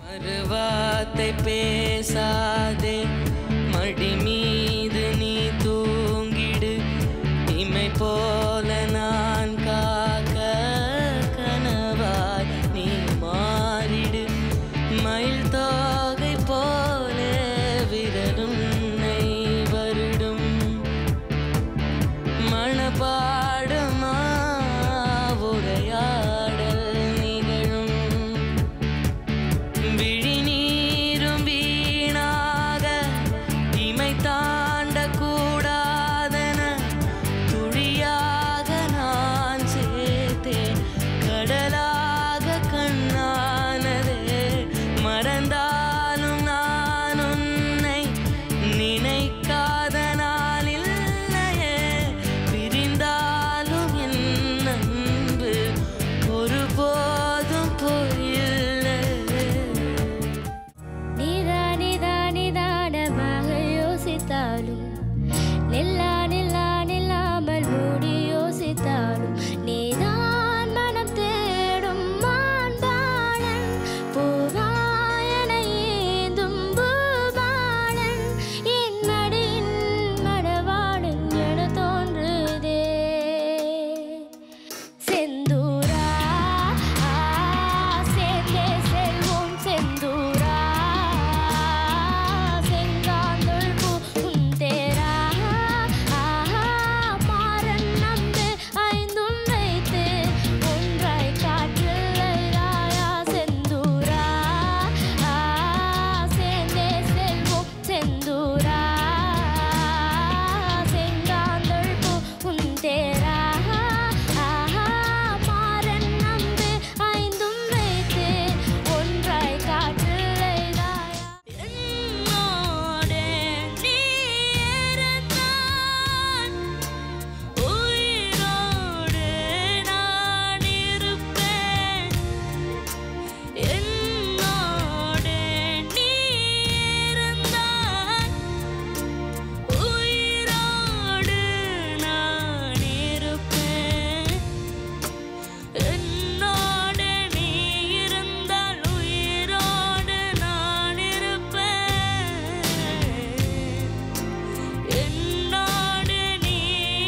அருவாத்தை பேசாதே மடி மீது நீ தூங்கிடு இமை போல நான் காக்க கனவாய் நீ மாறிடு மயில் தோகை போல விரலும் வருடும் மணப்பாடுமா உரையாடல் நிகழும் விழிநீரும் வீணாக இமை தாண்ட கூடாதன துளியாக நான் சேர்த்தேன் கடலாக கண்ணானதே மறந்தாலும் நான் உன்னை நினைக்காத நாள் இல்லையே பிரிந்தாலும் என் அன்பு ஒருபோதும் போயில்லை நிதானமாக யோசித்தாலும் நில்லாமல் மூடி யோசித்தாலும் நீதான் மனம் தேடும் மான்பாளன் பூவாயன ஏந்தும் பூபாலன் என் மடியின் மடவாளன் என தோன்றுதே செந்தூரா சேர்ந்தே செல்வோம் செந்தூரா செங்காந்தள் பூ உன் தேரா மாறன் நம்பு ஐந்தும் வைத்து ஒன்றாய் காற்றில் ராயா செந்தூரா சேர்ந்தே செல்வோம் செந்தூரா செங்காந்தள் பூ உன் தேரா மாறன் நம்பு ஐந்தும் வைத்து ஒன்றாய் காற்றில் ராயா என்னோடே நீ இருந்தான் உயிரோடு நான் இருப்பேன் என்னோடே நீ இருந்தான் உயிரோடு நான் இருப்பேன் என்னோட நீ இருந்தால் உயிரோடு நான் இருப்பேன் என்னோட நீ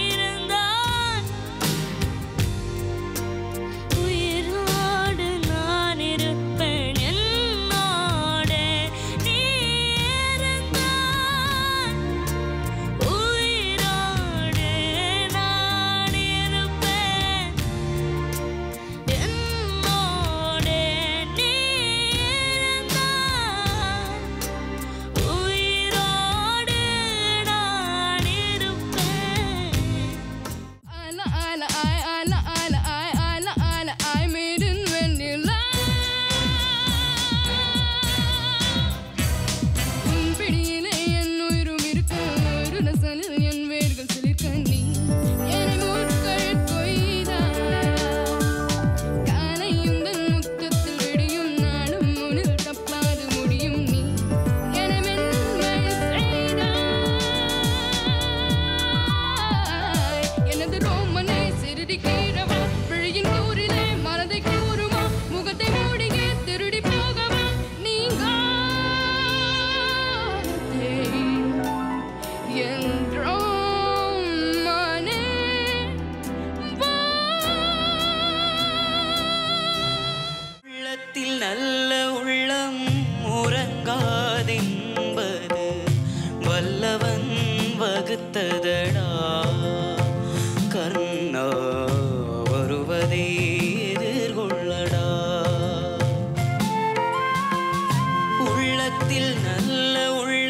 இருந்தால் உயிரோடு நான் இருப்பேன் என்னோட நீ இருந்தால் உயிரோடு நான் இருப்பேன் என்னோட நீ இருந்தால் உயிரோடு நான் இருப்பேன் I made in vanilla உன் பிடியிலே என் உயிரும் இருக்கு ஒரு நசலில் என் வேர்கள் சிலிர்க்க நீ என்னை முட்கள் கொய்தாய் காலையும் தன் முத்தத்தில் விடியும் நாளும் முனில் தப்பாது முடியும் நீ என்னை மென்மை செய்தாய் எனது ரோமனை சிறுடி கீழவா விழியின் கூறிலே மனதை கூறுமா முகத்தை மூடியே திருடி போகவா நீங்காதே என்றோம் மனே வா உள்ளத்தில் நல்ல உள்ளம் உறங்காதென்பது வல்லவன் வகுத்ததடா கர்ணா வருவதை எதிர்கொள்ளடா உள்ளத்தில் நல்ல உள்ள